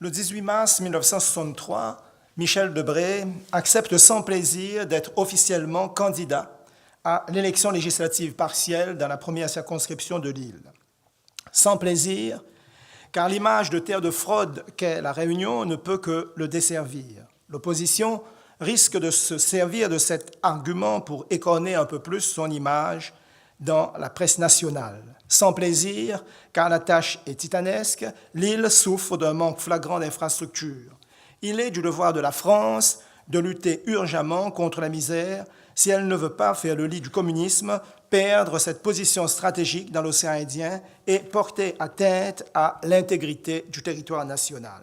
Le 18 mars 1963, Michel Debré accepte sans plaisir d'être officiellement candidat à l'élection législative partielle dans la première circonscription de l'île. Sans plaisir, car l'image de terre de fraude qu'est la Réunion ne peut que le desservir. L'opposition risque de se servir de cet argument pour écorner un peu plus son image dans la presse nationale. Sans plaisir, car la tâche est titanesque, l'île souffre d'un manque flagrant d'infrastructures. Il est du devoir de la France de lutter urgemment contre la misère si elle ne veut pas faire le lit du communisme, perdre cette position stratégique dans l'océan Indien et porter atteinte à l'intégrité du territoire national.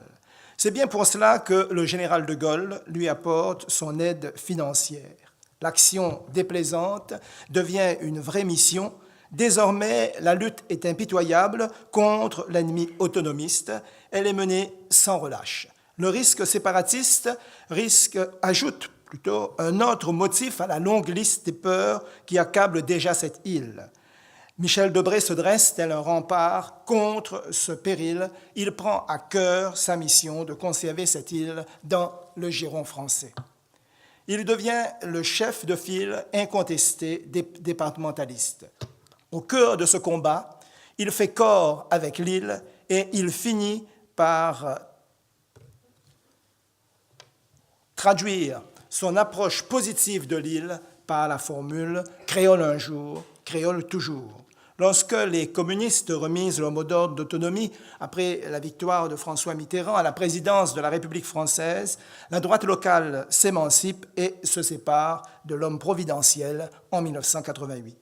C'est bien pour cela que le général de Gaulle lui apporte son aide financière. L'action déplaisante devient une vraie mission. Désormais, la lutte est impitoyable contre l'ennemi autonomiste. Elle est menée sans relâche. Le risque séparatiste ajoute plutôt un autre motif à la longue liste des peurs qui accablent déjà cette île. Michel Debré se dresse tel un rempart contre ce péril. Il prend à cœur sa mission de conserver cette île dans le giron français. Il devient le chef de file incontesté des départementalistes. Au cœur de ce combat, il fait corps avec l'île et il finit par traduire son approche positive de l'île par la formule « créole un jour, créole toujours ». Lorsque les communistes remisent leur mot d'ordre d'autonomie après la victoire de François Mitterrand à la présidence de la République française, la droite locale s'émancipe et se sépare de l'homme providentiel en 1988.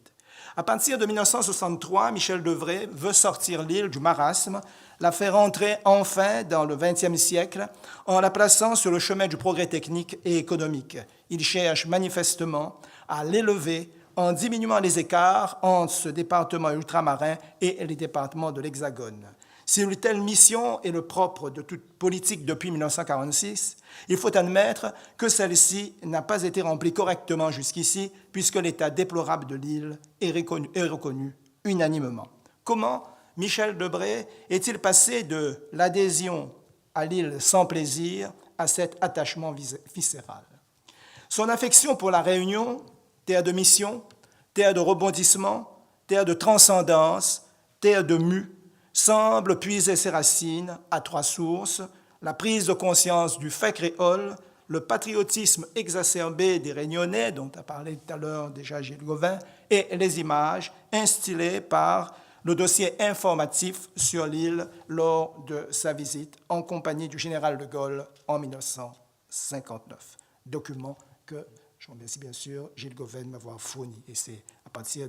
À partir de 1963, Michel Debré veut sortir l'île du marasme, la faire entrer enfin dans le XXe siècle en la plaçant sur le chemin du progrès technique et économique. Il cherche manifestement à l'élever en diminuant les écarts entre ce département ultramarin et les départements de l'Hexagone. Si une telle mission est le propre de toute politique depuis 1946, il faut admettre que celle-ci n'a pas été remplie correctement jusqu'ici, puisque l'état déplorable de l'île est reconnu unanimement. Comment Michel Debré est-il passé de l'adhésion à l'île sans plaisir à cet attachement viscéral? Son affection pour la Réunion, terre de mission, terre de rebondissement, terre de transcendance, terre de mue, semble puiser ses racines à trois sources: la prise de conscience du fait créole, le patriotisme exacerbé des Réunionnais, dont a parlé tout à l'heure déjà Gilles Gauvin, et les images instillées par le dossier informatif sur l'île lors de sa visite en compagnie du général de Gaulle en 1959. Document que je remercie bien sûr Gilles Gauvin de m'avoir fourni. Et c'est à partir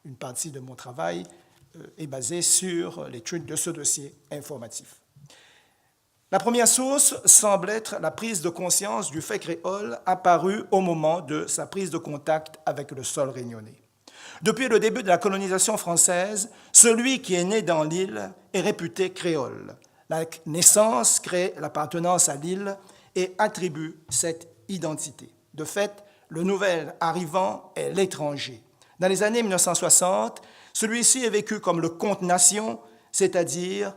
d'une partie de mon travail est basée sur l'étude de ce dossier informatif. La première source semble être la prise de conscience du fait créole apparue au moment de sa prise de contact avec le sol réunionnais. Depuis le début de la colonisation française, celui qui est né dans l'île est réputé créole. La naissance crée l'appartenance à l'île et attribue cette identité. De fait, le nouvel arrivant est l'étranger. Dans les années 1960, celui-ci est vécu comme le compte-nation, c'est-à-dire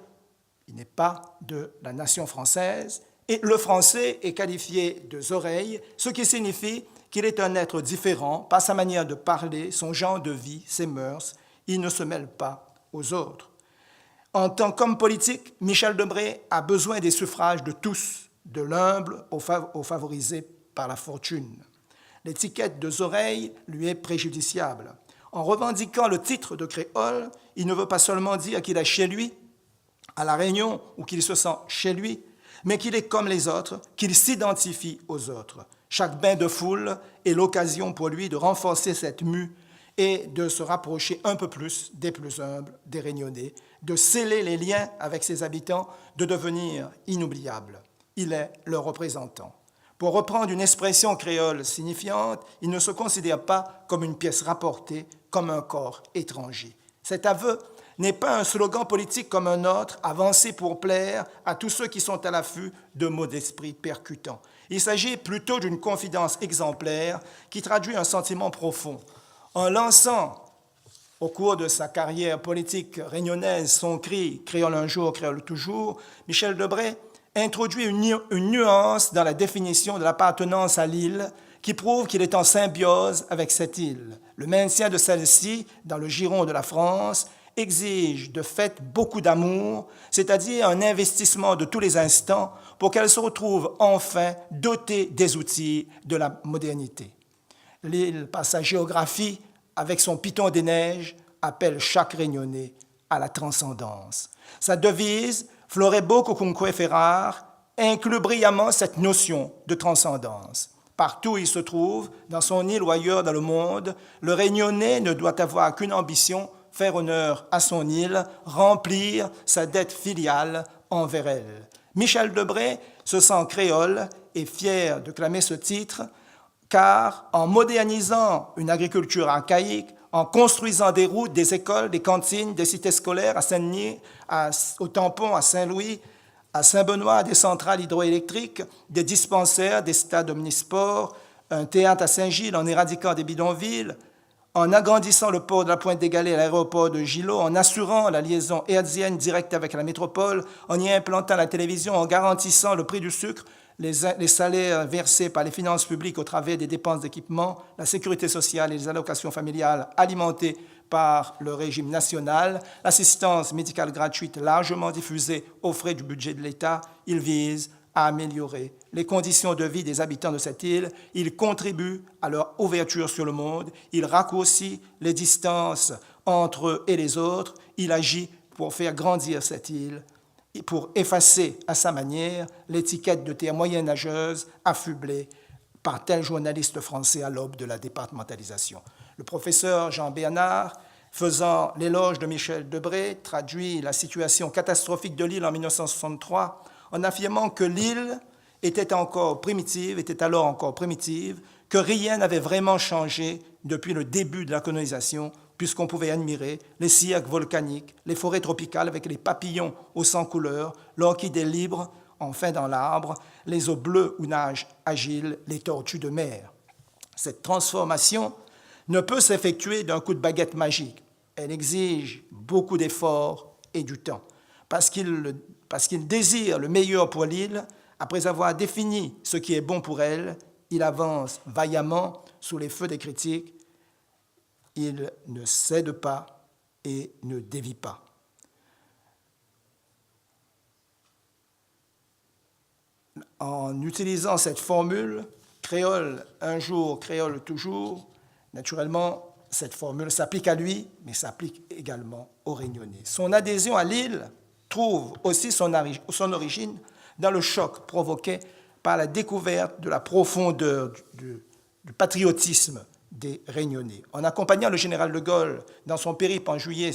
il n'est pas de la nation française, et le français est qualifié de oreilles, ce qui signifie qu'il est un être différent par sa manière de parler, son genre de vie, ses mœurs. Il ne se mêle pas aux autres. En tant qu'homme politique, Michel Debré a besoin des suffrages de tous, de l'humble aux favorisés par la fortune. L'étiquette de oreilles lui est préjudiciable. En revendiquant le titre de créole, il ne veut pas seulement dire qu'il est chez lui, à La Réunion, ou qu'il se sent chez lui, mais qu'il est comme les autres, qu'il s'identifie aux autres. Chaque bain de foule est l'occasion pour lui de renforcer cette mue et de se rapprocher un peu plus des plus humbles, des Réunionnais, de sceller les liens avec ses habitants, de devenir inoubliable. Il est leur représentant. Pour reprendre une expression créole signifiante, il ne se considère pas comme une pièce rapportée, comme un corps étranger. Cet aveu n'est pas un slogan politique comme un autre, avancé pour plaire à tous ceux qui sont à l'affût de mots d'esprit percutants. Il s'agit plutôt d'une confidence exemplaire qui traduit un sentiment profond. En lançant, au cours de sa carrière politique réunionnaise, son cri « Créole un jour, créole toujours », Michel Debré introduit une nuance dans la définition de l'appartenance à l'île qui prouve qu'il est en symbiose avec cette île. Le maintien de celle-ci dans le giron de la France exige de fait beaucoup d'amour, c'est-à-dire un investissement de tous les instants pour qu'elle se retrouve enfin dotée des outils de la modernité. L'île, par sa géographie, avec son piton des neiges, appelle chaque Réunionnais à la transcendance. Sa devise, Florebo quocunque ferar, inclut brillamment cette notion de transcendance. Partout où il se trouve, dans son île ou ailleurs dans le monde, le Réunionnais ne doit avoir qu'une ambition, faire honneur à son île, remplir sa dette filiale envers elle. Michel Debré se sent créole et fier de clamer ce titre, car en modernisant une agriculture archaïque, en construisant des routes, des écoles, des cantines, des cités scolaires à Saint-Denis, au Tampon, à Saint-Louis, à Saint-Benoît, des centrales hydroélectriques, des dispensaires, des stades omnisports, un théâtre à Saint-Gilles, en éradiquant des bidonvilles, en agrandissant le port de la Pointe-des-Galets à l'aéroport de Gillot, en assurant la liaison hertzienne directe avec la métropole, en y implantant la télévision, en garantissant le prix du sucre, les salaires versés par les finances publiques au travers des dépenses d'équipement, la sécurité sociale et les allocations familiales alimentées par le régime national, l'assistance médicale gratuite largement diffusée aux frais du budget de l'État, il vise à améliorer les conditions de vie des habitants de cette île, il contribue à leur ouverture sur le monde, il raccourcit les distances entre eux et les autres, il agit pour faire grandir cette île, et pour effacer à sa manière l'étiquette de terre moyenâgeuse affublée par tel journaliste français à l'aube de la départementalisation. Le professeur Jean Bernard, faisant l'éloge de Michel Debré, traduit la situation catastrophique de l'île en 1963 en affirmant que l'île était alors encore primitive, que rien n'avait vraiment changé depuis le début de la colonisation, puisqu'on pouvait admirer les cirques volcaniques, les forêts tropicales avec les papillons aux 100 couleurs, l'orchidée libre, enfin dans l'arbre, les eaux bleues où nagent agiles les tortues de mer. Cette transformation ne peut s'effectuer d'un coup de baguette magique. Elle exige beaucoup d'efforts et du temps. Parce qu'il désire le meilleur pour l'île, après avoir défini ce qui est bon pour elle, il avance vaillamment sous les feux des critiques. Il ne cède pas et ne dévie pas. En utilisant cette formule, créole un jour, créole toujours, naturellement, cette formule s'applique à lui, mais s'applique également aux Réunionnais. Son adhésion à l'île trouve aussi son origine dans le choc provoqué par la découverte de la profondeur du patriotisme des Réunionnais. En accompagnant le général de Gaulle dans son périple en juillet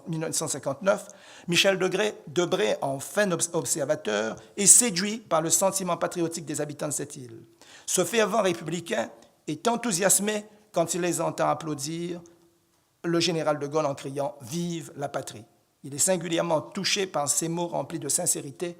1959, Michel Debré, en fin observateur, est séduit par le sentiment patriotique des habitants de cette île. Ce fervent républicain est enthousiasmé quand il les entend applaudir le général de Gaulle en criant « Vive la patrie !». Il est singulièrement touché par ces mots remplis de sincérité,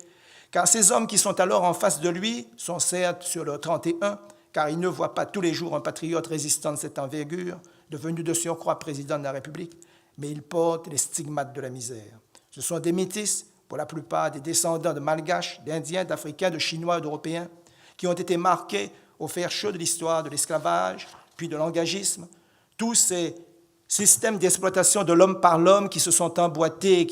car ces hommes qui sont alors en face de lui sont certes sur leur 31, car ils ne voient pas tous les jours un patriote résistant de cette envergure, devenu de surcroît président de la République, mais ils portent les stigmates de la misère. Ce sont des métis, pour la plupart des descendants de Malgaches, d'Indiens, d'Africains, de Chinois et d'Européens, qui ont été marqués au fer chaud de l'histoire de l'esclavage, puis de l'engagisme. Tous ces systèmes d'exploitation de l'homme par l'homme qui se sont emboîtés et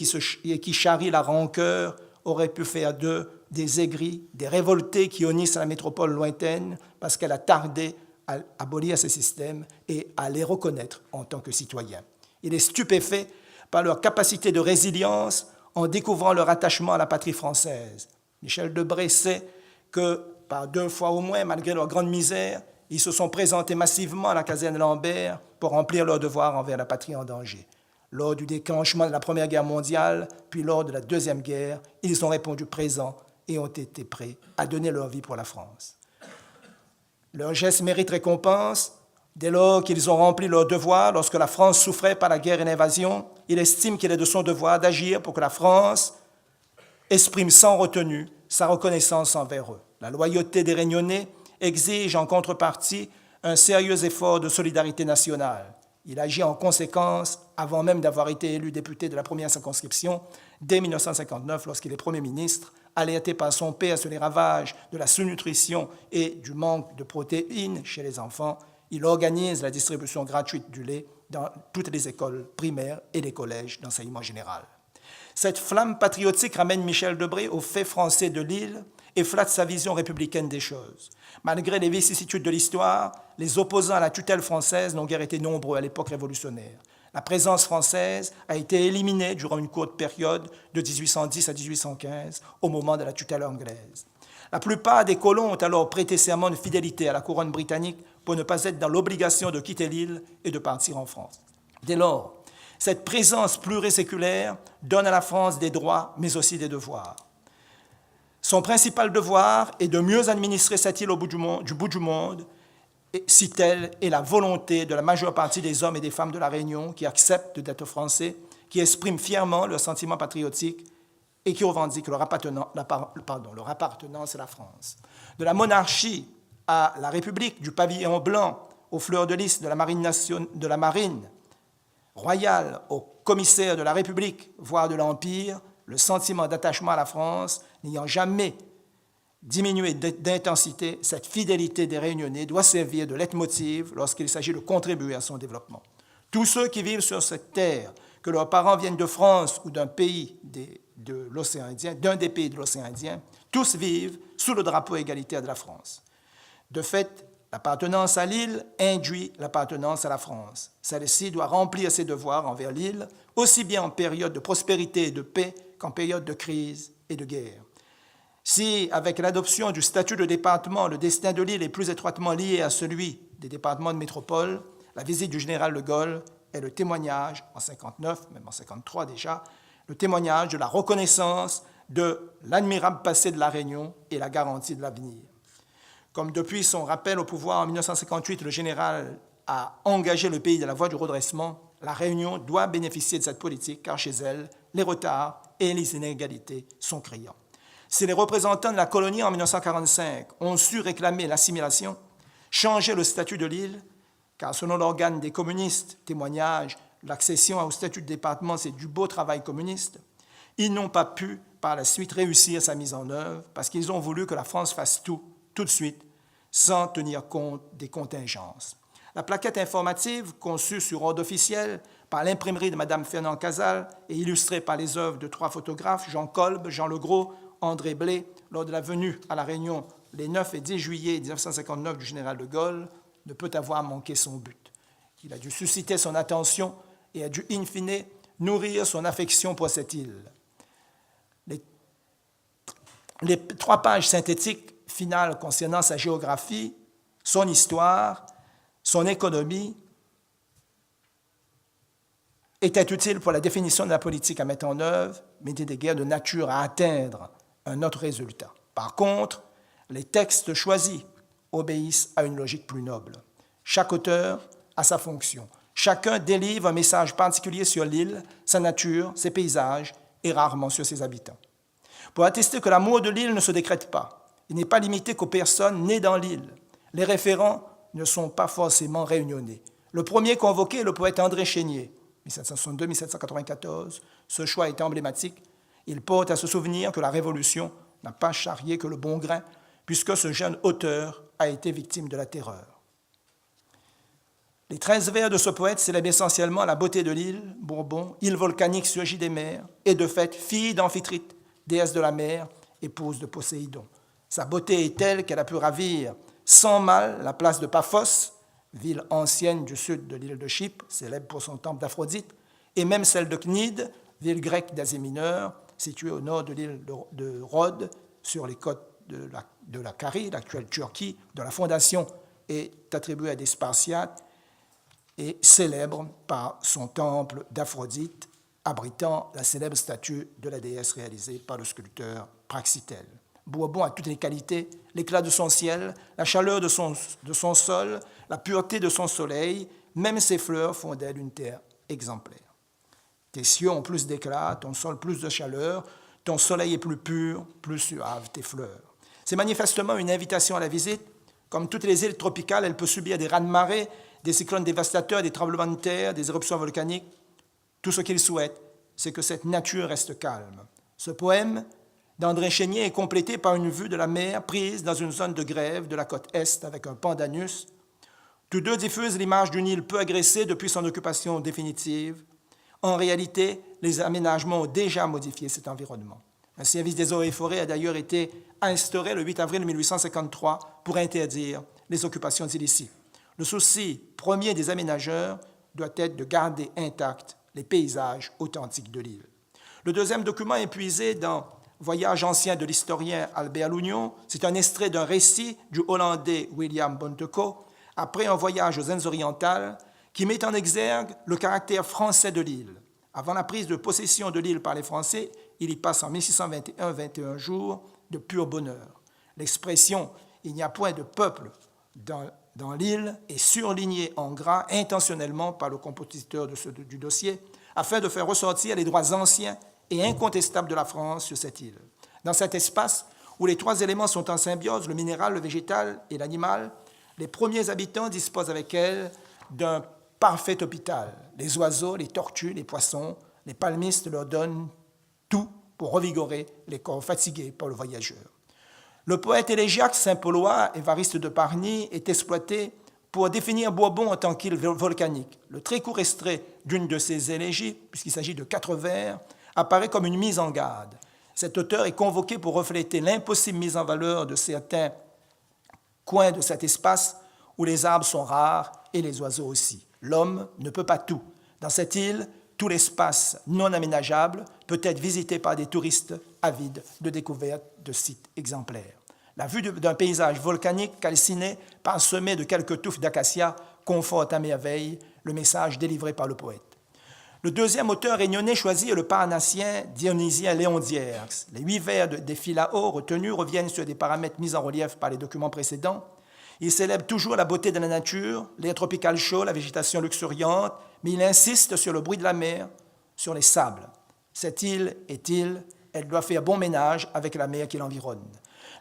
qui charrient la rancœur auraient pu faire d'eux des aigris, des révoltés qui honnissent à la métropole lointaine parce qu'elle a tardé à abolir ces systèmes et à les reconnaître en tant que citoyens. Il est stupéfait par leur capacité de résilience en découvrant leur attachement à la patrie française. Michel Debré sait que, par 2 fois au moins, malgré leur grande misère, ils se sont présentés massivement à la caserne Lambert pour remplir leur devoir envers la patrie en danger. Lors du déclenchement de la Première Guerre mondiale, puis lors de la Deuxième Guerre, ils ont répondu présents et ont été prêts à donner leur vie pour la France. Leur geste mérite récompense. Dès lors qu'ils ont rempli leur devoir, lorsque la France souffrait par la guerre et l'invasion, il estime qu'il est de son devoir d'agir pour que la France exprime sans retenue sa reconnaissance envers eux. La loyauté des Réunionnais exige en contrepartie un sérieux effort de solidarité nationale. Il agit en conséquence avant même d'avoir été élu député de la première circonscription dès 1959 lorsqu'il est Premier ministre alerté par son père sur les ravages de la sous-nutrition et du manque de protéines chez les enfants, il organise la distribution gratuite du lait dans toutes les écoles primaires et les collèges d'enseignement général. Cette flamme patriotique ramène Michel Debré aux faits français de l'île et flatte sa vision républicaine des choses. Malgré les vicissitudes de l'histoire, les opposants à la tutelle française n'ont guère été nombreux à l'époque révolutionnaire. La présence française a été éliminée durant une courte période de 1810 à 1815, au moment de la tutelle anglaise. La plupart des colons ont alors prêté serment de fidélité à la couronne britannique pour ne pas être dans l'obligation de quitter l'île et de partir en France. Dès lors, cette présence pluriséculaire donne à la France des droits, mais aussi des devoirs. Son principal devoir est de mieux administrer cette île au bout du monde, si telle est la volonté de la majeure partie des hommes et des femmes de la Réunion qui acceptent d'être français, qui expriment fièrement leur sentiment patriotique et qui revendiquent leur appartenance à la France. De la monarchie à la République, du pavillon blanc aux fleurs de lys de la marine royale au commissaire de la République, voire de l'Empire, le sentiment d'attachement à la France n'ayant jamais diminué d'intensité, cette fidélité des Réunionnais doit servir de leitmotiv lorsqu'il s'agit de contribuer à son développement. Tous ceux qui vivent sur cette terre, que leurs parents viennent de France ou d'un pays de l'océan Indien, d'un des pays de l'océan Indien, tous vivent sous le drapeau égalitaire de la France. De fait, l'appartenance à l'île induit l'appartenance à la France. Celle-ci doit remplir ses devoirs envers l'île, aussi bien en période de prospérité et de paix qu'en période de crise et de guerre. Si, avec l'adoption du statut de département, le destin de l'île est plus étroitement lié à celui des départements de métropole, la visite du général de Gaulle est le témoignage, en 1959, même en 1953 déjà, le témoignage de la reconnaissance de l'admirable passé de la Réunion et la garantie de l'avenir. Comme depuis son rappel au pouvoir en 1958, le général a engagé le pays dans la voie du redressement, la Réunion doit bénéficier de cette politique, car chez elle, les retards et les inégalités sont criants. Si les représentants de la colonie en 1945 ont su réclamer l'assimilation, changer le statut de l'île, car selon l'organe des communistes, témoignage, l'accession au statut de département, c'est du beau travail communiste, ils n'ont pas pu par la suite réussir sa mise en œuvre parce qu'ils ont voulu que la France fasse tout de suite, sans tenir compte des contingences. La plaquette informative, conçue sur ordre officiel par l'imprimerie de Mme Fernand Casal et illustrée par les œuvres de 3 photographes, Jean Kolb, Jean Legros, André Blé, lors de la venue à La Réunion les 9 et 10 juillet 1959 du général de Gaulle, ne peut avoir manqué son but. Il a dû susciter son attention et a dû, in fine, nourrir son affection pour cette île. Les 3 pages synthétiques finales concernant sa géographie, son histoire, son économie, étaient utiles pour la définition de la politique à mettre en œuvre, mais étaient guère de nature à atteindre un autre résultat. Par contre, les textes choisis obéissent à une logique plus noble. Chaque auteur a sa fonction. Chacun délivre un message particulier sur l'île, sa nature, ses paysages et rarement sur ses habitants. Pour attester que l'amour de l'île ne se décrète pas, il n'est pas limité qu'aux personnes nées dans l'île. Les référents ne sont pas forcément réunionnais. Le premier convoqué est le poète André Chénier, 1762-1794. Ce choix est emblématique. Il porte à se souvenir que la Révolution n'a pas charrié que le bon grain, puisque ce jeune auteur a été victime de la terreur. Les 13 vers de ce poète célèbrent essentiellement la beauté de l'île, Bourbon, île volcanique surgie des mers, et de fait, fille d'Amphitrite, déesse de la mer, épouse de Poséidon. Sa beauté est telle qu'elle a pu ravir sans mal la place de Paphos, ville ancienne du sud de l'île de Chypre, célèbre pour son temple d'Aphrodite, et même celle de Cnide, ville grecque d'Asie mineure, située au nord de l'île de Rhodes, sur les côtes de la Carie, l'actuelle Turquie, dont la fondation est attribuée à des Spartiates, et célèbre par son temple d'Aphrodite, abritant la célèbre statue de la déesse réalisée par le sculpteur Praxitèle. Bourbon a toutes les qualités, l'éclat de son ciel, la chaleur de son sol, la pureté de son soleil, même ses fleurs font d'elle une terre exemplaire. Tes cieux ont plus d'éclat, ton sol plus de chaleur, ton soleil est plus pur, plus suave tes fleurs. C'est manifestement une invitation à la visite. Comme toutes les îles tropicales, elle peut subir des raz-de-marée, des cyclones dévastateurs, des tremblements de terre, des éruptions volcaniques. Tout ce qu'il souhaite, c'est que cette nature reste calme. Ce poème d'André Chénier est complétée par une vue de la mer prise dans une zone de grève de la côte est avec un pendanus. Tous deux diffusent l'image d'une île peu agressée depuis son occupation définitive. En réalité, les aménagements ont déjà modifié cet environnement. Un service des eaux et forêts a d'ailleurs été instauré le 8 avril 1853 pour interdire les occupations illicites. Le souci premier des aménageurs doit être de garder intacts les paysages authentiques de l'île. Le deuxième document est puisé dans Voyage ancien de l'historien Albert Lougnon. C'est un extrait d'un récit du Hollandais William Bontekoe après un voyage aux Indes orientales qui met en exergue le caractère français de l'île. Avant la prise de possession de l'île par les Français, il y passe en 1621 21 jours de pur bonheur. L'expression « il n'y a point de peuple dans l'île » est surlignée en gras intentionnellement par le compositeur du dossier afin de faire ressortir les droits anciens et incontestables de la France sur cette île. Dans cet espace où les trois éléments sont en symbiose, le minéral, le végétal et l'animal, les premiers habitants disposent avec elle d'un parfait hôpital. Les oiseaux, les tortues, les poissons, les palmistes leur donnent tout pour revigorer les corps fatigués par le voyageur. Le poète élégiaque saint-paulois Évariste de Pargny est exploité pour définir Bourbon en tant qu'île volcanique. Le très court extrait d'une de ses élégies, puisqu'il s'agit de 4 vers, apparaît comme une mise en garde. Cet auteur est convoqué pour refléter l'impossible mise en valeur de certains coins de cet espace où les arbres sont rares et les oiseaux aussi. L'homme ne peut pas tout. Dans cette île, tout l'espace non aménageable peut être visité par des touristes avides de découvertes de sites exemplaires. La vue d'un paysage volcanique calciné, parsemé de quelques touffes d'acacia, conforte à merveille le message délivré par le poète. Le deuxième auteur réunionnais choisi est le parnassien dionysien Léon Dierx. Les 8 vers des Philao retenus reviennent sur des paramètres mis en relief par les documents précédents. Il célèbre toujours la beauté de la nature, l'air tropical chaud, la végétation luxuriante, mais il insiste sur le bruit de la mer, sur les sables. Cette île est île, elle doit faire bon ménage avec la mer qui l'environne.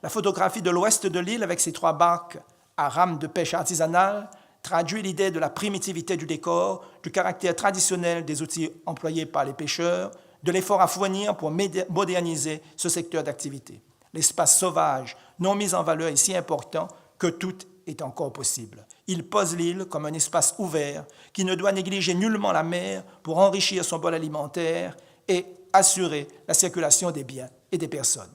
La photographie de l'ouest de l'île avec ses 3 barques à rames de pêche artisanale traduit l'idée de la primitivité du décor, du caractère traditionnel des outils employés par les pêcheurs, de l'effort à fournir pour moderniser ce secteur d'activité. L'espace sauvage, non mis en valeur, est si important que tout est encore possible. Il pose l'île comme un espace ouvert qui ne doit négliger nullement la mer pour enrichir son bol alimentaire et assurer la circulation des biens et des personnes.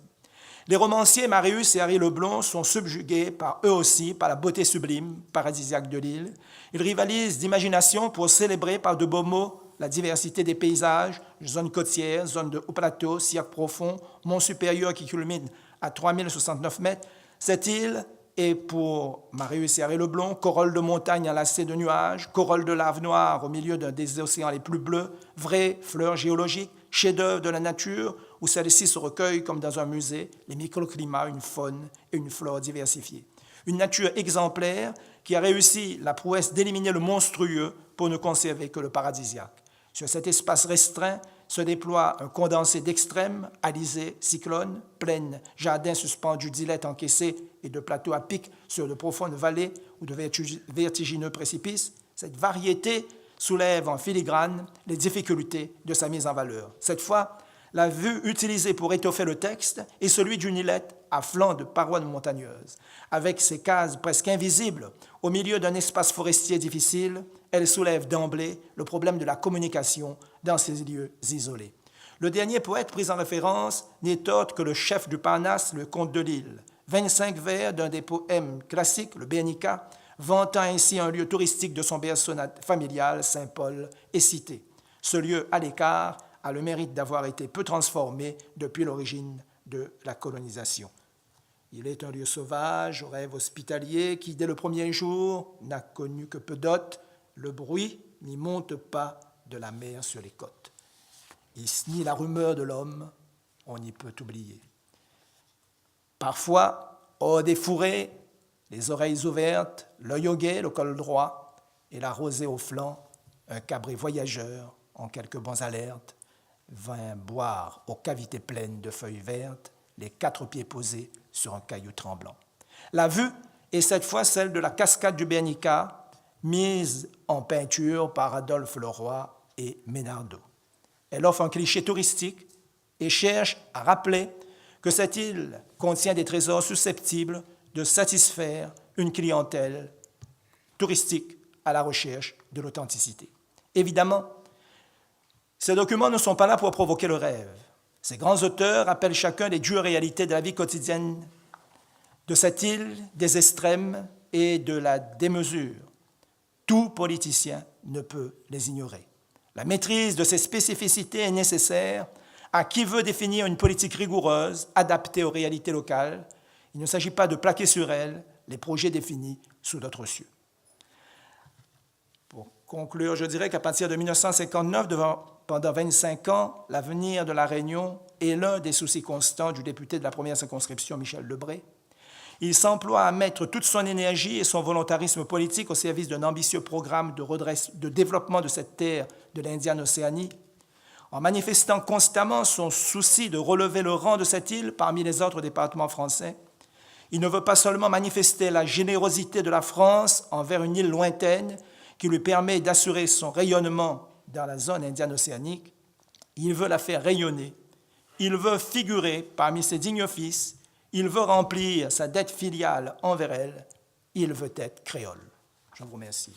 Les romanciers Marius et Harry Leblond sont subjugués par eux aussi par la beauté sublime, paradisiaque de l'île. Ils rivalisent d'imagination pour célébrer par de beaux mots la diversité des paysages, zones côtières, zones de haut plateau, cirques profonds, monts supérieurs qui culminent à 3069 mètres. Cette île est pour Marius et Harry Leblond corolle de montagne enlacée de nuages, corolle de lave noire au milieu d'un des océans les plus bleus, vraie fleur géologique, chef-d'œuvre de la nature, où celle-ci se recueille comme dans un musée, les microclimats, une faune et une flore diversifiées. Une nature exemplaire qui a réussi la prouesse d'éliminer le monstrueux pour ne conserver que le paradisiaque. Sur cet espace restreint se déploie un condensé d'extrêmes, alizés, cyclones, plaines, jardins suspendus d'îlettes encaissées et de plateaux à pic sur de profondes vallées ou de vertigineux précipices. Cette variété soulève en filigrane les difficultés de sa mise en valeur. Cette fois, la vue utilisée pour étoffer le texte est celui d'une îlette à flanc de parois montagneuses. Avec ses cases presque invisibles, au milieu d'un espace forestier difficile, elle soulève d'emblée le problème de la communication dans ces lieux isolés. Le dernier poète pris en référence n'est autre que le chef du Parnasse, le comte de Lille. 25 vers d'un des poèmes classiques, le Bernica, vantant ainsi un lieu touristique de son berceau familial, Saint-Paul, est cité. Ce lieu à l'écart a le mérite d'avoir été peu transformé depuis l'origine de la colonisation. Il est un lieu sauvage, au rêve hospitalier, qui, dès le premier jour, n'a connu que peu d'hôtes. Le bruit n'y monte pas de la mer sur les côtes. Ni la rumeur de l'homme, on n'y peut oublier. Parfois, hors des fourrés, les oreilles ouvertes, l'œil au guet, le col droit, et la rosée au flanc, un cabré voyageur, en quelques bons alertes, vint boire aux cavités pleines de feuilles vertes, les 4 pieds posés sur un caillou tremblant. La vue est cette fois celle de la cascade du Bernica, mise en peinture par Adolphe Leroy et Ménardeau. Elle offre un cliché touristique et cherche à rappeler que cette île contient des trésors susceptibles de satisfaire une clientèle touristique à la recherche de l'authenticité. Évidemment, ces documents ne sont pas là pour provoquer le rêve. Ces grands auteurs rappellent chacun les dures réalités de la vie quotidienne de cette île, des extrêmes et de la démesure. Tout politicien ne peut les ignorer. La maîtrise de ces spécificités est nécessaire à qui veut définir une politique rigoureuse, adaptée aux réalités locales. Il ne s'agit pas de plaquer sur elle les projets définis sous d'autres cieux. Pour conclure, je dirais qu'à partir de 1959, pendant 25 ans, l'avenir de la Réunion est l'un des soucis constants du député de la première circonscription, Michel Lebré. Il s'emploie à mettre toute son énergie et son volontarisme politique au service d'un ambitieux programme de développement de cette terre de l'Indiane-Océanie, en manifestant constamment son souci de relever le rang de cette île parmi les autres départements français. Il ne veut pas seulement manifester la générosité de la France envers une île lointaine qui lui permet d'assurer son rayonnement dans la zone indiano-océanique, il veut la faire rayonner, il veut figurer parmi ses dignes fils, il veut remplir sa dette filiale envers elle, il veut être créole. Je vous remercie.